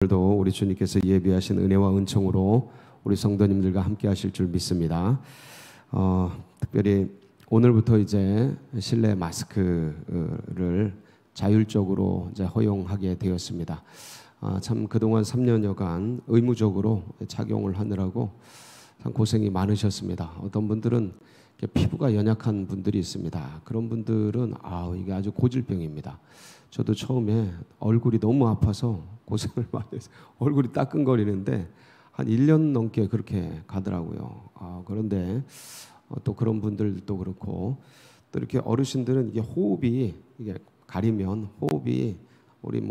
오늘도 우리 주님께서 예비하신 은혜와 은총으로 우리 성도님들과 함께 하실 줄 믿습니다. 특별히 오늘부터 이제 실내 마스크를 자율적으로 이제 허용하게 되었습니다. 참 그동안 3년여간 의무적으로 착용을 하느라고 참 고생이 많으셨습니다. 어떤 분들은 피부가 연약한 분들이 있습니다. 그런 분들은 이게 아주 고질병입니다. 저도 처음에 얼굴이 너무 아파서 고생을 많이 해서 얼굴이 따끔거리는데 한 1년 넘게 그렇게 가더라고요. 그런데 또 그런 분들도 그렇고 또 이렇게 어르신들은 이게 호흡이 이게 가리면 호흡이 우리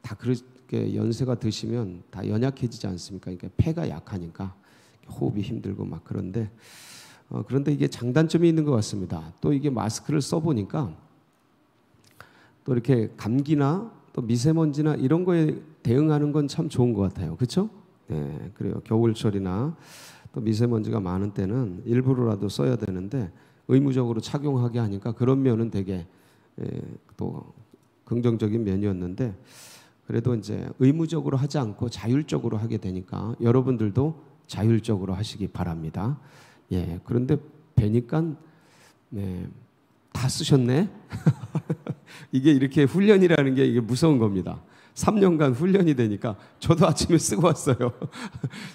다 그렇게 연세가 드시면 다 연약해지지 않습니까? 그러니까 폐가 약하니까 호흡이 힘들고 막 그런데 이게 장단점이 있는 것 같습니다. 또 이게 마스크를 써보니까 또 이렇게 감기나 또 미세먼지나 이런 거에 대응하는 건 참 좋은 것 같아요. 그렇죠? 네, 그래요. 겨울철이나 또 미세먼지가 많은 때는 일부러라도 써야 되는데 의무적으로 착용하게 하니까 그런 면은 되게 또 긍정적인 면이었는데 그래도 이제 의무적으로 하지 않고 자율적으로 하게 되니까 여러분들도 자율적으로 하시기 바랍니다. 예, 그런데 뵈니까 다 쓰셨네. 이게 이렇게 훈련이라는 게 이게 무서운 겁니다. 3년간 훈련이 되니까 저도 아침에 쓰고 왔어요.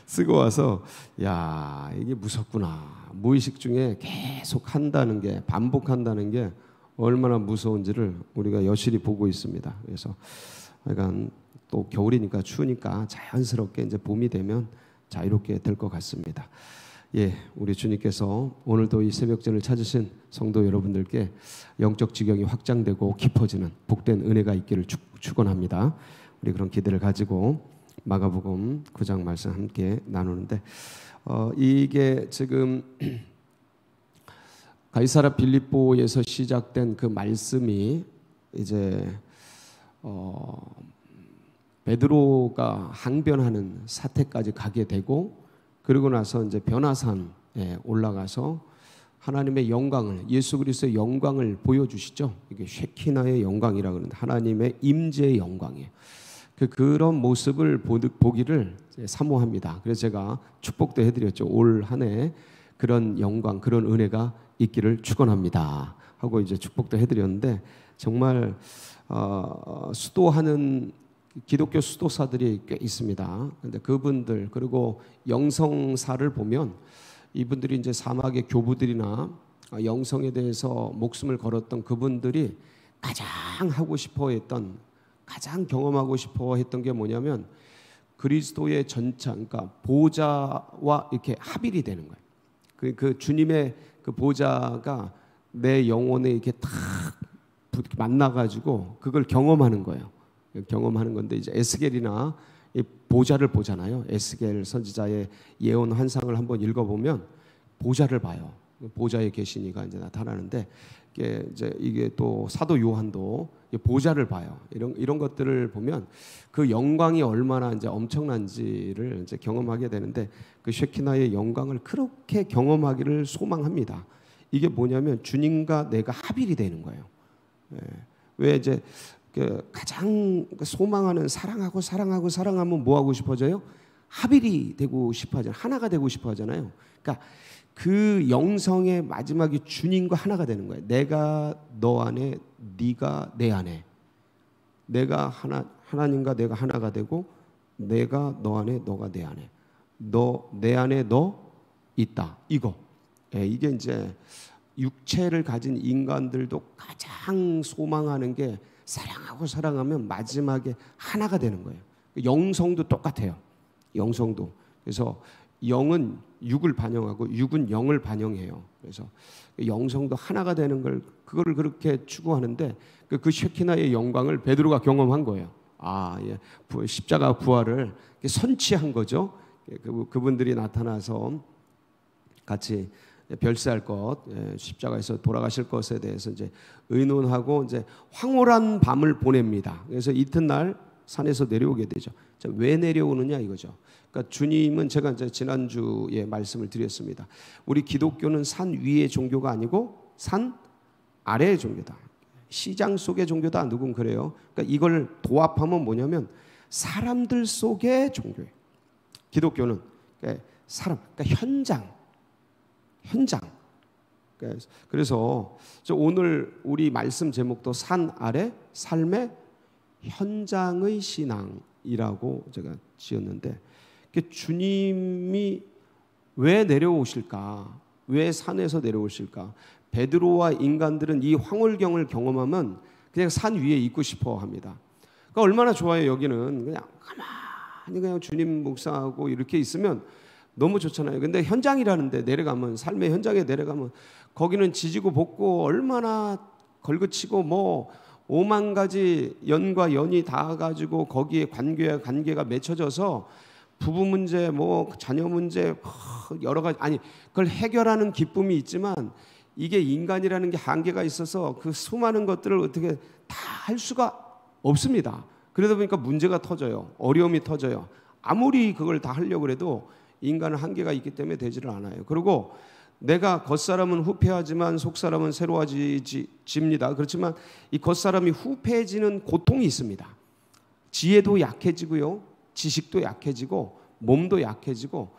쓰고 와서 야, 이게 무섭구나. 무의식 중에 계속 한다는 게 반복한다는 게 얼마나 무서운지를 우리가 여실히 보고 있습니다. 그래서 약간 또 겨울이니까 추우니까 자연스럽게 이제 봄이 되면 자유롭게 될 것 같습니다. 예, 우리 주님께서 오늘도 이 새벽전을 찾으신 성도 여러분들께 영적 지경이 확장되고 깊어지는 복된 은혜가 있기를 축원합니다. 우리 그런 기대를 가지고 마가복음 9장 말씀 함께 나누는데 이게 지금 가이사랴 빌립보에서 시작된 그 말씀이 이제 베드로가 항변하는 사태까지 가게 되고 그러고 나서 이제 변화산에 올라가서 하나님의 영광을 예수 그리스도의 영광을 보여주시죠. 이게 쉐키나의 영광이라 그러는데 하나님의 임재의 영광이에요. 그런 모습을 보기를 사모합니다. 그래서 제가 축복도 해드렸죠. 올 한 해 그런 영광, 그런 은혜가 있기를 축원합니다. 하고 이제 축복도 해드렸는데 정말 수도하는 기독교 수도사들이 꽤 있습니다. 근데 그분들 그리고 영성사를 보면 이분들이 이제 사막의 교부들이나 영성에 대해서 목숨을 걸었던 그분들이 가장 하고 싶어했던 가장 경험하고 싶어했던 게 뭐냐면 그리스도의 전차, 그러니까 보좌와 이렇게 합일이 되는 거예요. 그 주님의 그 보좌가 내 영혼에 이렇게 탁 만나가지고 그걸 경험하는 거예요. 경험하는 건데 이제 에스겔이나 이 보좌를 보잖아요. 에스겔 선지자의 예언 환상을 한번 읽어보면 보좌를 봐요. 보좌에 계신 이가 이제 나타나는데 이게 또 사도 요한도 보좌를 봐요. 이런 것들을 보면 그 영광이 얼마나 이제 엄청난지를 이제 경험하게 되는데 그 쉐키나의 영광을 그렇게 경험하기를 소망합니다. 이게 뭐냐면 주님과 내가 합일이 되는 거예요. 왜 이제 가장 소망하는 사랑하면 뭐 하고 싶어져요? 합일이 되고 싶어하잖아요. 하나가 되고 싶어하잖아요. 그러니까 그 영성의 마지막이 주님과 하나가 되는 거예요. 내가 너 안에, 네가 내 안에. 내가 하나님과 내가 하나가 되고 내가 너 안에, 너가 내 안에. 너 내 안에 너 있다. 이거. 이게 이제 육체를 가진 인간들도 가장 소망하는 게 사랑하면 마지막에 하나가 되는 거예요. 영성도 똑같아요. 영성도. 그래서 영은 육을 반영하고 육은 영을 반영해요. 그래서 영성도 하나가 되는 그걸 그렇게 추구하는데 그 쉐키나의 영광을 베드로가 경험한 거예요. 십자가 부활을 선취한 거죠. 그분들이 나타나서 같이 별세할 것, 십자가에서 돌아가실 것에 대해서 이제 의논하고 이제 황홀한 밤을 보냅니다. 그래서 이튿날 산에서 내려오게 되죠. 자, 왜 내려오느냐 이거죠. 그러니까 주님은 제가 이제 지난주에 말씀을 드렸습니다. 우리 기독교는 산 위의 종교가 아니고 산 아래의 종교다. 시장 속의 종교다. 누군 그래요. 그러니까 이걸 도합하면 뭐냐면 사람들 속의 종교예요. 기독교는 사람, 그러니까 현장. 그래서 오늘 우리 말씀 제목도 산 아래 삶의 현장의 신앙이라고 제가 지었는데, 주님이 왜 내려오실까? 왜 산에서 내려오실까? 베드로와 인간들은 이 황홀경을 경험하면 그냥 산 위에 있고 싶어 합니다. 그러니까 얼마나 좋아요. 여기는 그냥 가만히 그냥 주님 묵상하고 이렇게 있으면 너무 좋잖아요. 근데 현장이라는데 내려가면, 삶의 현장에 내려가면 거기는 지지고 볶고 얼마나 걸그치고 뭐 5만 가지 연과 연이 다 가지고 거기에 관계가 맺혀져서 부부 문제, 뭐 자녀 문제, 여러 가지, 아니 그걸 해결하는 기쁨이 있지만 이게 인간이라는 게 한계가 있어서 그 수많은 것들을 어떻게 다 할 수가 없습니다. 그러다 보니까 문제가 터져요. 어려움이 터져요. 아무리 그걸 다 하려고 해도 인간은 한계가 있기 때문에 되지를 않아요. 그리고 내가 겉사람은 후패하지만 속사람은 새로워집니다. 그렇지만 이 겉사람이 후패해지는 고통이 있습니다. 지혜도 약해지고요, 지식도 약해지고, 몸도 약해지고,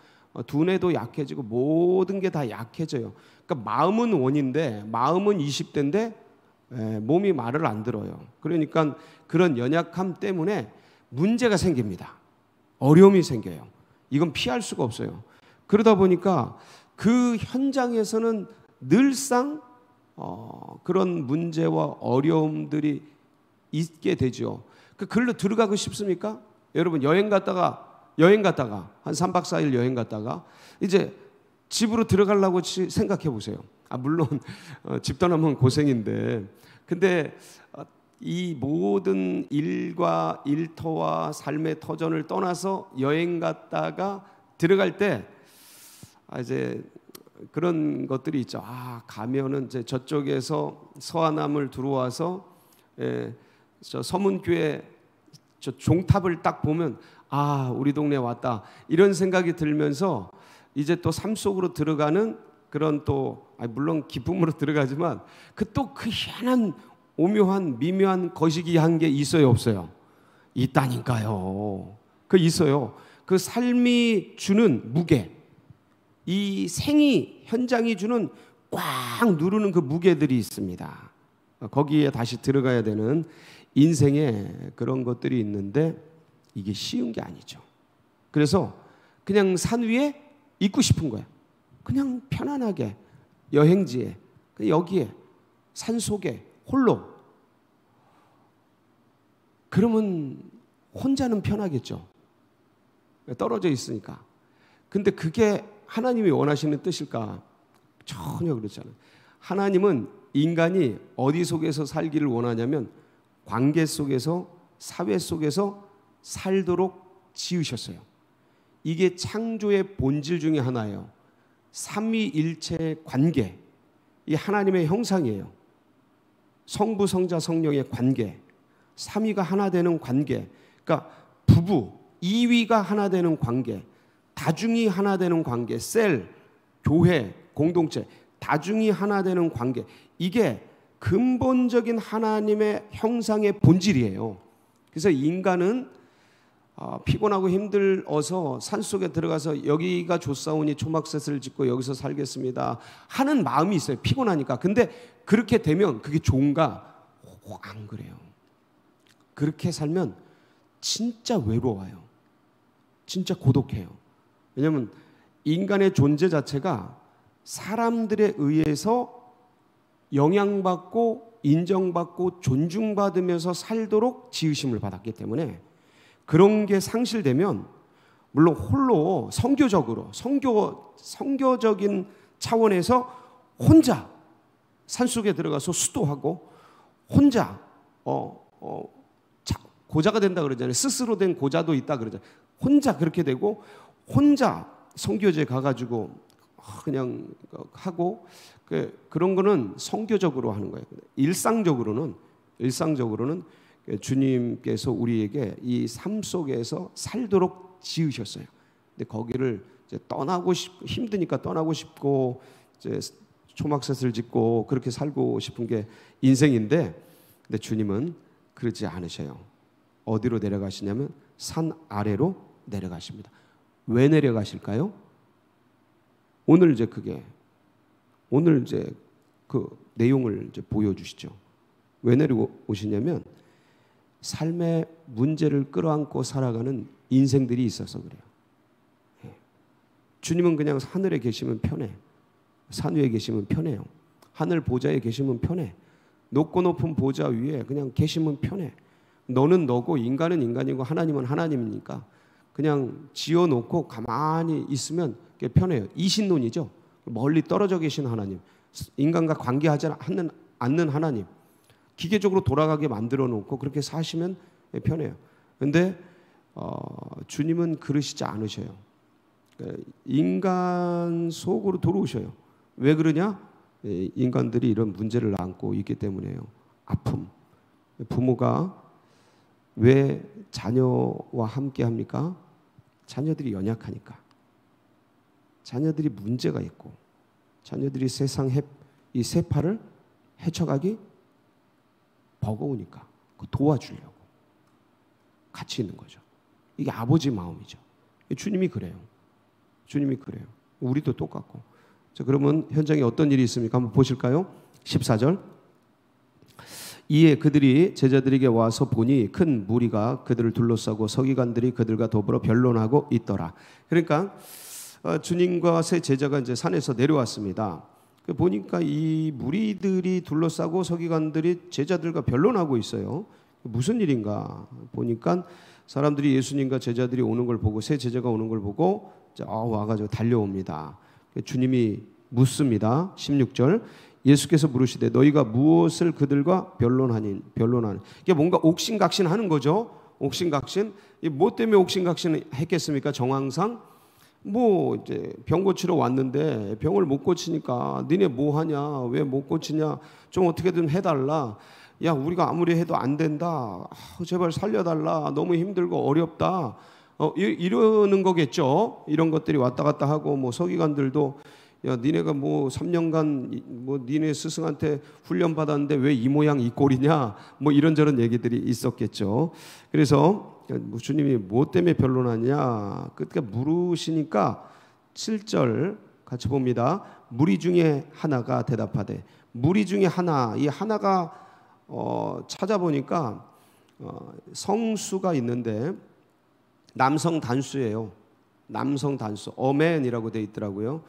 두뇌도 약해지고, 모든 게 다 약해져요. 그러니까 마음은 원인데, 마음은 20대인데 몸이 말을 안 들어요. 그러니까 그런 연약함 때문에 문제가 생깁니다. 어려움이 생겨요. 이건 피할 수가 없어요. 그러다 보니까 그 현장에서는 늘상 그런 문제와 어려움들이 있게 되죠. 글로 들어가고 싶습니까? 여러분 여행 갔다가 한 3박 4일 여행 갔다가 이제 집으로 들어가려고 생각해 보세요. 물론 집 떠나면 고생인데, 근데 이 모든 일과 일터와 삶의 터전을 떠나서 여행 갔다가 들어갈 때 이제 그런 것들이 있죠. 가면은 이제 저쪽에서 서하남을 들어와서 저 서문교회 저 종탑을 딱 보면 우리 동네 왔다, 이런 생각이 들면서 이제 또 삶 속으로 들어가는 그런 또 물론 기쁨으로 들어가지만 또 그 희한한 오묘한 미묘한 거시기 한 게 있어요, 없어요? 있다니까요. 있어요. 그 삶이 주는 무게, 이 생이 현장이 주는 꽉 누르는 그 무게들이 있습니다. 거기에 다시 들어가야 되는 인생에 그런 것들이 있는데 이게 쉬운 게 아니죠. 그래서 그냥 산 위에 있고 싶은 거야. 그냥 편안하게 여행지에, 여기에 산속에 홀로. 그러면 혼자는 편하겠죠. 떨어져 있으니까. 근데 그게 하나님이 원하시는 뜻일까? 전혀 그렇지 않아요. 하나님은 인간이 어디 속에서 살기를 원하냐면 관계 속에서, 사회 속에서 살도록 지으셨어요. 이게 창조의 본질 중에 하나예요. 삼위일체의 관계, 이 하나님의 형상이에요. 성부, 성자, 성령의 관계, 삼위가 하나 되는 관계, 그러니까 부부, 이위가 하나 되는 관계, 다중이 하나 되는 관계, 셀, 교회, 공동체, 다중이 하나 되는 관계, 이게 근본적인 하나님의 형상의 본질이에요. 그래서 인간은 피곤하고 힘들어서 산속에 들어가서 여기가 좋사오니 초막셋을 짓고 여기서 살겠습니다 하는 마음이 있어요. 피곤하니까. 근데 그렇게 되면 그게 좋은가? 안 그래요. 그렇게 살면 진짜 외로워요. 진짜 고독해요. 왜냐하면 인간의 존재 자체가 사람들에 의해서 영향받고 인정받고 존중받으면서 살도록 지으심을 받았기 때문에 그런 게 상실되면 물론 홀로 성교적인 차원에서 혼자 산속에 들어가서 수도하고 혼자 고자가 된다 그러잖아요. 스스로 된 고자도 있다 그러잖아요. 혼자 그렇게 되고 혼자 성교제 가가지고 그냥 하고 그런 거는 성교적으로 하는 거예요. 일상적으로는 주님께서 우리에게 이 삶 속에서 살도록 지으셨어요. 근데 거기를 이제 힘드니까 떠나고 싶고 이제 초막셋을 짓고 그렇게 살고 싶은 게 인생인데, 근데 주님은 그러지 않으셔요. 어디로 내려가시냐면 산 아래로 내려가십니다. 왜 내려가실까요? 오늘 이제 그 내용을 이제 보여주시죠. 왜 내려오시냐면 삶의 문제를 끌어안고 살아가는 인생들이 있어서 그래요. 주님은 그냥 하늘에 계시면 편해. 산 위에 계시면 편해요. 하늘 보좌에 계시면 편해. 높고 높은 보좌 위에 그냥 계시면 편해. 너는 너고 인간은 인간이고 하나님은 하나님이니까 그냥 지어놓고 가만히 있으면 편해요. 이신론이죠. 멀리 떨어져 계신 하나님, 인간과 관계하지 않는 하나님, 기계적으로 돌아가게 만들어 놓고 그렇게 사시면 편해요. 그런데 주님은 그러시지 않으셔요. 인간 속으로 들어오셔요. 왜 그러냐? 인간들이 이런 문제를 안고 있기 때문에요. 아픔. 부모가 왜 자녀와 함께 합니까? 자녀들이 연약하니까. 자녀들이 문제가 있고 자녀들이 세상 이 세파를 헤쳐가기 버거우니까 도와주려고 같이 있는 거죠. 이게 아버지 마음이죠. 주님이 그래요. 주님이 그래요. 우리도 똑같고. 자, 그러면 현장에 어떤 일이 있습니까? 한번 보실까요? 14절. 이에 그들이 제자들에게 와서 보니 큰 무리가 그들을 둘러싸고 서기관들이 그들과 더불어 변론하고 있더라. 그러니까 주님과 세 제자가 이제 산에서 내려왔습니다. 보니까 이 무리들이 둘러싸고 서기관들이 제자들과 변론하고 있어요. 무슨 일인가 보니까 사람들이 예수님과 제자들이 오는 걸 보고, 세 제자가 오는 걸 보고 와가지고 달려옵니다. 주님이 묻습니다. 16절. 예수께서 물으시되 너희가 무엇을 그들과 변론하니? 이게 뭔가 옥신각신하는 거죠. 옥신각신. 뭐 때문에 옥신각신을 했겠습니까? 정황상 뭐 이제 병 고치러 왔는데 병을 못 고치니까 니네 뭐 하냐? 왜 못 고치냐? 좀 어떻게든 해달라. 야, 우리가 아무리 해도 안 된다. 제발 살려달라. 너무 힘들고 어렵다. 이러는 거겠죠. 이런 것들이 왔다 갔다 하고, 뭐 서기관들도 야, 니네가 뭐 3년간 뭐 니네 스승한테 훈련 받았는데 왜 이 모양 이 꼴이냐? 뭐 이런저런 얘기들이 있었겠죠. 그래서 주님이 뭐 때문에 변론하냐? 그러니까 물으시니까 7절 같이 봅니다. 무리 중에 하나가 대답하되, 무리 중에 하나, 이 하나가 찾아보니까 성수가 있는데 남성 단수예요. 남성 단수, 어맨이라고 돼 있더라고요.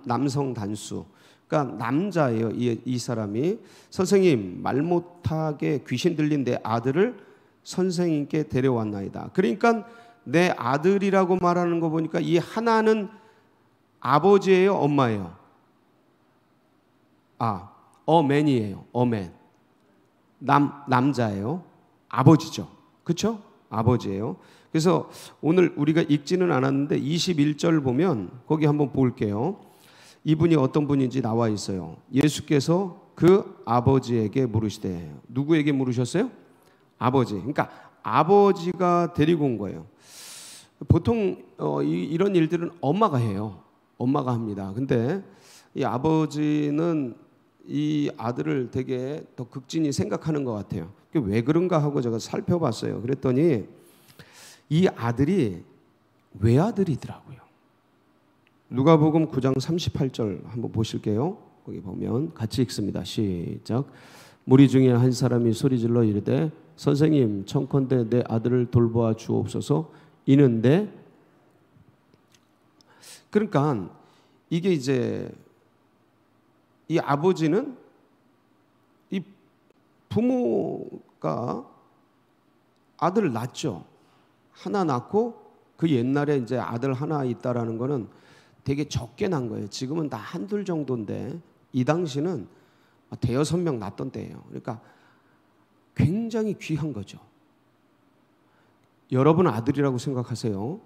남성 단수. 그러니까 남자예요. 이 사람이. 선생님, 말 못하게 귀신 들린 내 아들을 선생님께 데려왔나이다. 그러니까 내 아들이라고 말하는 거 보니까 이 하나는 아버지예요, 엄마예요? 어맨이에요. 어맨. 남자예요. 아버지죠. 그렇죠? 아버지예요. 그래서 오늘 우리가 읽지는 않았는데 21절 보면 거기 한번 볼게요. 이분이 어떤 분인지 나와 있어요. 예수께서 그 아버지에게 물으시되, 누구에게 물으셨어요? 아버지. 그러니까 아버지가 데리고 온 거예요. 보통 이런 일들은 엄마가 해요. 엄마가 합니다. 근데 이 아버지는 이 아들을 되게 더 극진히 생각하는 것 같아요. 왜 그런가 하고 제가 살펴봤어요. 그랬더니 이 아들이 외아들이더라고요. 누가복음 9장 38절 한번 보실게요. 거기 보면 같이 읽습니다. 시작. 무리 중에 한 사람이 소리질러 이르되 선생님, 청컨대 내 아들을 돌보아 주옵소서. 이는데, 그러니까 이게 이제 이 아버지는 이 부모가 아들을 낳죠. 하나 낳고 그 옛날에 이제 아들 하나 있다라는 거는 되게 적게 난 거예요. 지금은 다 한둘 정도인데 이 당시는 대여섯 명 낳던 때예요. 그러니까 굉장히 귀한 거죠. 여러분 아들이라고 생각하세요.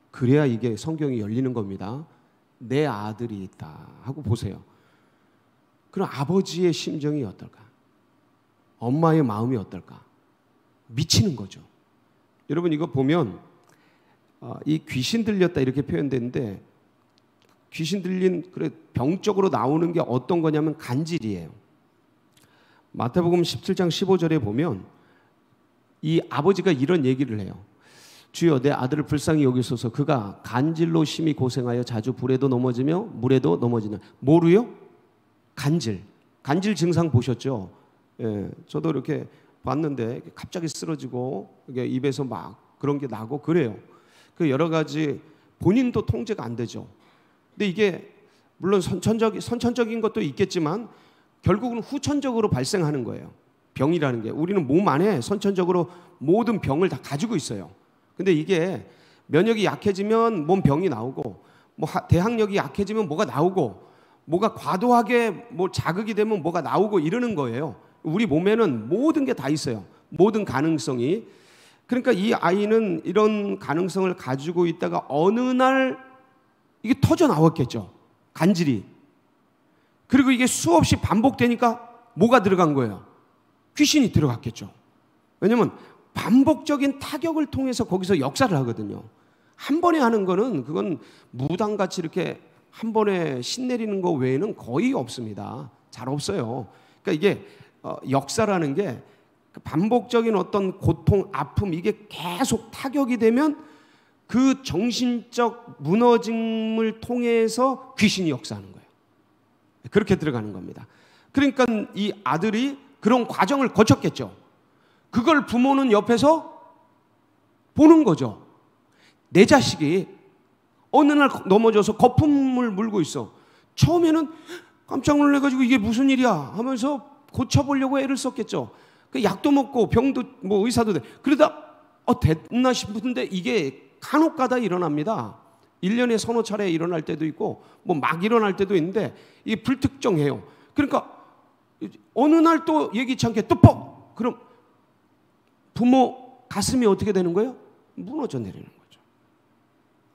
그래야 이게 성경이 열리는 겁니다. 내 아들이 있다 하고 보세요. 그럼 아버지의 심정이 어떨까? 엄마의 마음이 어떨까? 미치는 거죠. 여러분 이거 보면 이 귀신 들렸다 이렇게 표현되는데, 귀신 들린 병적으로 나오는 게 어떤 거냐면 간질이에요. 마태복음 17장 15절에 보면 이 아버지가 이런 얘기를 해요. 주여 내 아들을 불쌍히 여기소서. 그가 간질로 심히 고생하여 자주 불에도 넘어지며 물에도 넘어지는. 뭐로요? 간질. 간질 증상 보셨죠? 예, 저도 이렇게 봤는데 갑자기 쓰러지고 이게 입에서 막 그런 게 나고 그래요. 그 여러 가지 본인도 통제가 안 되죠. 근데 이게 물론 선천적인 것도 있겠지만 결국은 후천적으로 발생하는 거예요. 병이라는 게 우리는 몸 안에 선천적으로 모든 병을 다 가지고 있어요. 근데 이게 면역이 약해지면 몸 병이 나오고, 뭐 대항력이 약해지면 뭐가 나오고, 뭐가 과도하게 뭐 자극이 되면 뭐가 나오고 이러는 거예요. 우리 몸에는 모든 게 다 있어요. 모든 가능성이. 그러니까 이 아이는 이런 가능성을 가지고 있다가 어느 날 이게 터져 나왔겠죠. 간질이. 그리고 이게 수없이 반복되니까 뭐가 들어간 거예요? 귀신이 들어갔겠죠. 왜냐면 반복적인 타격을 통해서 거기서 역사를 하거든요. 한 번에 하는 거는 그건 무당같이 이렇게 한 번에 신내리는 거 외에는 거의 없습니다. 잘 없어요. 그러니까 이게 역사라는 게 반복적인 어떤 고통, 아픔 이게 계속 타격이 되면 그 정신적 무너짐을 통해서 귀신이 역사하는 거예요. 그렇게 들어가는 겁니다. 그러니까 이 아들이 그런 과정을 거쳤겠죠. 그걸 부모는 옆에서 보는 거죠. 내 자식이 어느 날 넘어져서 거품을 물고 있어. 처음에는 깜짝 놀라가지고 이게 무슨 일이야 하면서 고쳐보려고 애를 썼겠죠. 그 약도 먹고 병도 뭐 의사도 돼. 그러다 됐나 싶은데 이게 간혹가다 일어납니다. 1년에 서너 차례 일어날 때도 있고 뭐 막 일어날 때도 있는데 이게 불특정해요. 그러니까 어느 날 또 예기치 않게 또 뻑! 그럼 부모 가슴이 어떻게 되는 거예요? 무너져 내리는 거죠.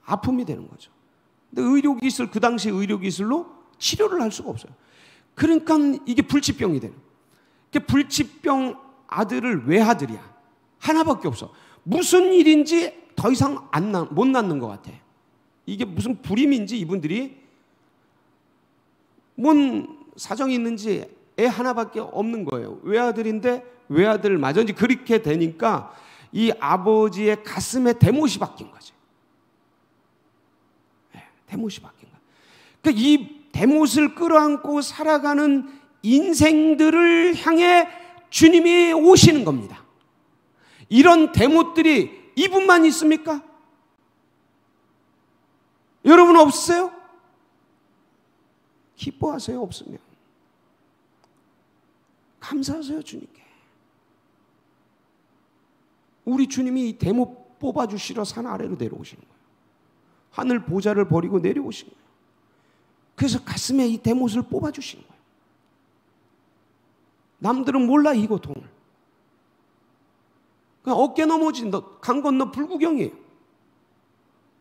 아픔이 되는 거죠. 근데 의료기술, 그 당시 의료기술로 치료를 할 수가 없어요. 그러니까 이게 불치병이 되는 거예요. 불치병 아들을 외아들이야. 하나밖에 없어. 무슨 일인지 더 이상 못 낳는 것 같아. 이게 무슨 불임인지 이분들이 뭔 사정이 있는지 애 하나밖에 없는 거예요. 외아들인데 외아들마저 이제 그렇게 되니까 이 아버지의 가슴에 대못이 박힌 거지. 대못이 박힌 거야. 그러니까 이 대못을 끌어안고 살아가는 인생들을 향해 주님이 오시는 겁니다. 이런 대못들이 이분만 있습니까? 여러분 없으세요? 기뻐하세요. 없으면 감사하세요. 주님께. 우리 주님이 이 대못 뽑아주시러 산 아래로 내려오시는 거예요. 하늘 보좌를 버리고 내려오신 거예요. 그래서 가슴에 이 대못을 뽑아주시는 거예요. 남들은 몰라 이 고통을. 그냥 어깨 넘어진 강 건너 불구경이에요.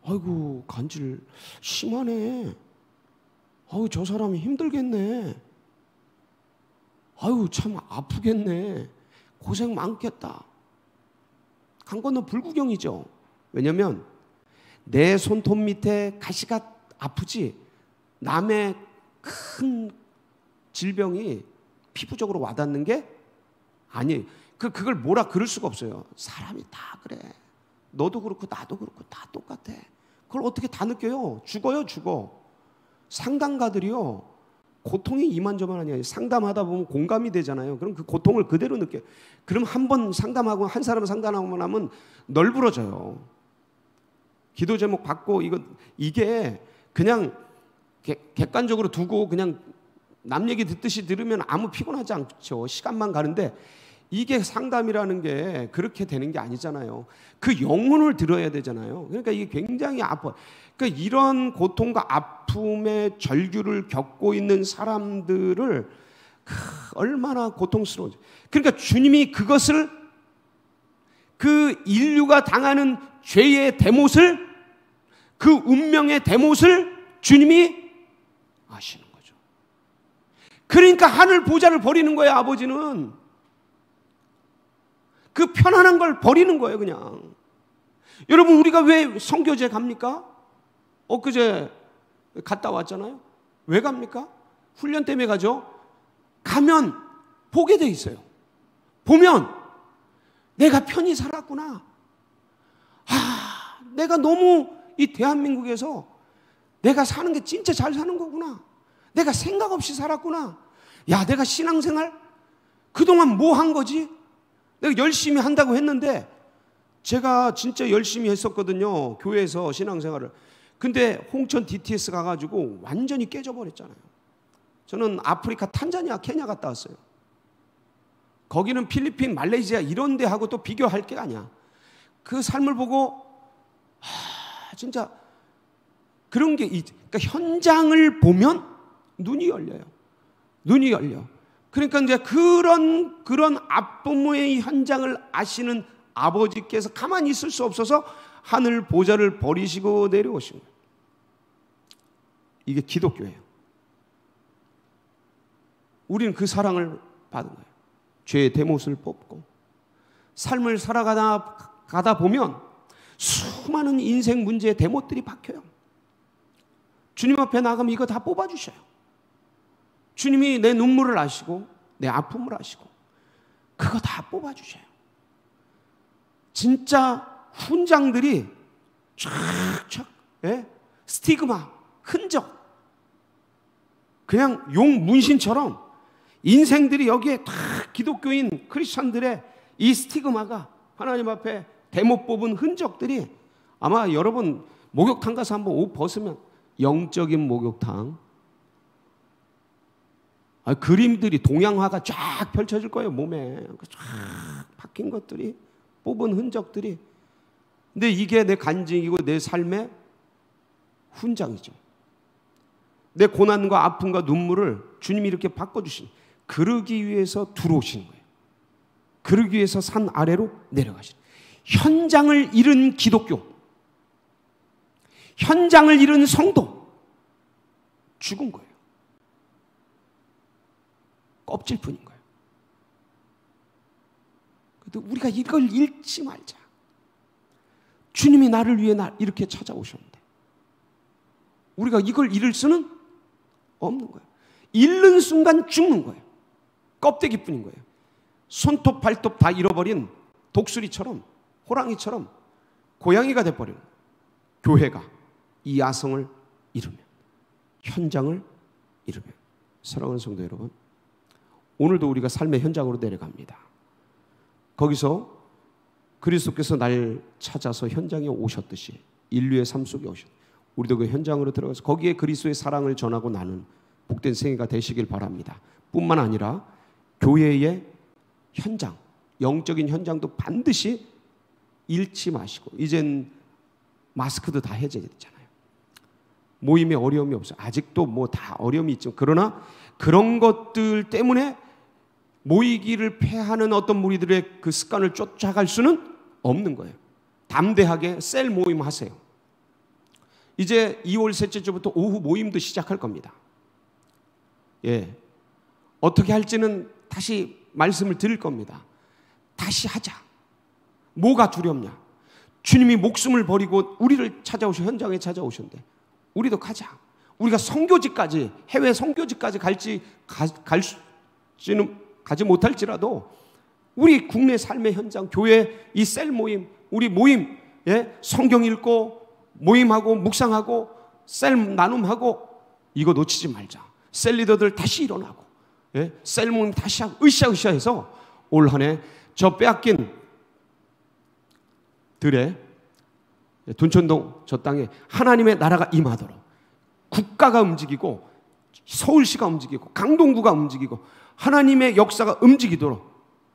아이고 간질 심하네. 아유 저 사람이 힘들겠네. 아유 참 아프겠네. 고생 많겠다. 강 건너 불구경이죠. 왜냐하면 내 손톱 밑에 가시가 아프지 남의 큰 질병이 피부적으로 와닿는 게 아니에요. 그걸 뭐라 그럴 수가 없어요. 사람이 다 그래. 너도 그렇고 나도 그렇고 다 똑같아. 그걸 어떻게 다 느껴요? 죽어요, 죽어. 상담가들이요. 고통이 이만저만 아니에요. 상담하다 보면 공감이 되잖아요. 그럼 그 고통을 그대로 느껴요. 그럼 한 번 상담하고 한 사람 상담하고 나면 널브러져요. 기도 제목 받고 이게 그냥 객관적으로 두고 그냥 남 얘기 듣듯이 들으면 아무 피곤하지 않죠. 시간만 가는데 이게 상담이라는 게 그렇게 되는 게 아니잖아요. 그 영혼을 들어야 되잖아요. 그러니까 이게 굉장히 아파요. 그러니까 이런 고통과 아픔의 절규를 겪고 있는 사람들을 얼마나 고통스러운지. 그러니까 주님이 그것을 그 인류가 당하는 죄의 대못을 그 운명의 대못을 주님이 아시는 거죠. 그러니까 하늘 보좌를 버리는 거예요. 아버지는 그 편안한 걸 버리는 거예요. 그냥 여러분 우리가 왜 선교제 갑니까? 엊그제 갔다 왔잖아요. 왜 갑니까? 훈련 때문에 가죠. 가면 보게 돼 있어요. 보면 내가 편히 살았구나. 내가 너무 이 대한민국에서 내가 사는 게 진짜 잘 사는 거구나. 내가 생각 없이 살았구나. 야, 내가 신앙생활 그동안 뭐 한 거지? 내가 열심히 한다고 했는데, 제가 진짜 열심히 했었거든요, 교회에서 신앙생활을. 근데 홍천 DTS 가가지고 완전히 깨져버렸잖아요. 저는 아프리카 탄자니아, 케냐 갔다 왔어요. 거기는 필리핀, 말레이시아 이런 데하고 또 비교할 게 아니야. 그 삶을 보고 진짜 그런 게, 그러니까 현장을 보면 눈이 열려요. 눈이 열려. 그러니까 이제 그런 아픔의 현장을 아시는 아버지께서 가만히 있을 수 없어서 하늘 보좌를 버리시고 내려오신 거예요. 이게 기독교예요. 우리는 그 사랑을 받은 거예요. 죄의 대못을 뽑고 삶을 살아가다 보면 수많은 인생 문제의 대못들이 박혀요. 주님 앞에 나가면 이거 다 뽑아주셔요. 주님이 내 눈물을 아시고 내 아픔을 아시고 그거 다 뽑아주셔요. 진짜 훈장들이 쫙쫙, 예? 스티그마, 흔적, 그냥 용 문신처럼 인생들이 여기에 다 기독교인 크리스찬들의 이 스티그마가 하나님 앞에 대못 뽑은 흔적들이, 아마 여러분 목욕탕 가서 한번 옷 벗으면 영적인 목욕탕, 그림들이, 동양화가 쫙 펼쳐질 거예요. 몸에 쫙 박힌 것들이, 뽑은 흔적들이. 근데 이게 내 간증이고 내 삶의 훈장이죠. 내 고난과 아픔과 눈물을 주님이 이렇게 바꿔주신, 그러기 위해서 들어오시는 거예요. 그러기 위해서 산 아래로 내려가시는, 현장을 잃은 기독교, 현장을 잃은 성도, 죽은 거예요. 껍질뿐인 거예요. 그래도 우리가 이걸 잃지 말자. 주님이 나를 위해 이렇게 찾아오셨는데 우리가 이걸 잃을 수는 없는 거예요. 잃는 순간 죽는 거예요. 껍데기뿐인 거예요. 손톱 발톱 다 잃어버린 독수리처럼, 호랑이처럼 고양이가 돼버리는 거예요. 교회가 이 야성을 잃으면, 현장을 잃으면. 사랑하는 성도 여러분, 오늘도 우리가 삶의 현장으로 내려갑니다. 거기서 그리스도께서 날 찾아서 현장에 오셨듯이 인류의 삶 속에 오셨, 우리도 그 현장으로 들어가서 거기에 그리스도의 사랑을 전하고 나는 복된 생애가 되시길 바랍니다. 뿐만 아니라 교회의 현장, 영적인 현장도 반드시 잃지 마시고, 이젠 마스크도 다 해제됐잖아요. 모임에 어려움이 없어요. 아직도 뭐 다 어려움이 있죠. 그러나 그런 것들 때문에 모이기를 패하는 어떤 무리들의 그 습관을 쫓아갈 수는 없는 거예요. 담대하게 셀 모임 하세요. 이제 2월 셋째 주부터 오후 모임도 시작할 겁니다. 예, 어떻게 할지는 다시 말씀을 드릴 겁니다. 다시 하자. 뭐가 두렵냐? 주님이 목숨을 버리고 우리를 찾아오셔, 현장에 찾아오셨는데 우리도 가자. 우리가 선교지까지, 해외 선교지까지 가지 못할지라도 우리 국내 삶의 현장, 교회 이 셀 모임, 우리 모임, 예? 성경 읽고 모임하고 묵상하고 셀 나눔하고 이거 놓치지 말자. 셀 리더들 다시 일어나고, 예? 셀 모임 다시 하고 으쌰으쌰해서 올 한 해 저 빼앗긴 들에, 둔천동 저 땅에 하나님의 나라가 임하도록 국가가 움직이고 서울시가 움직이고 강동구가 움직이고 하나님의 역사가 움직이도록,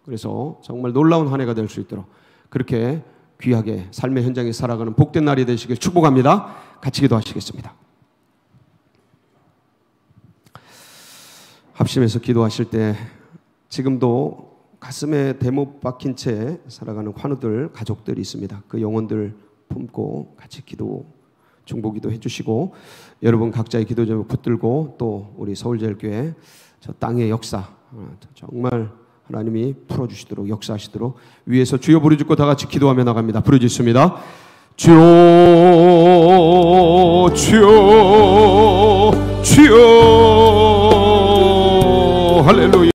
그래서 정말 놀라운 한 해가 될 수 있도록 그렇게 귀하게 삶의 현장에 살아가는 복된 날이 되시길 축복합니다. 같이 기도하시겠습니다. 합심해서 기도하실 때 지금도 가슴에 대못 박힌 채 살아가는 환우들, 가족들이 있습니다. 그 영혼들 품고 같이 기도, 중보기도 해주시고, 여러분 각자의 기도 제목 붙들고 또 우리 서울제일교회 저 땅의 역사 정말 하나님이 풀어주시도록, 역사하시도록 위에서 주여 부르짖고 다 같이 기도하며 나갑니다. 부르짖습니다. 주여, 주여, 주여. 할렐루야.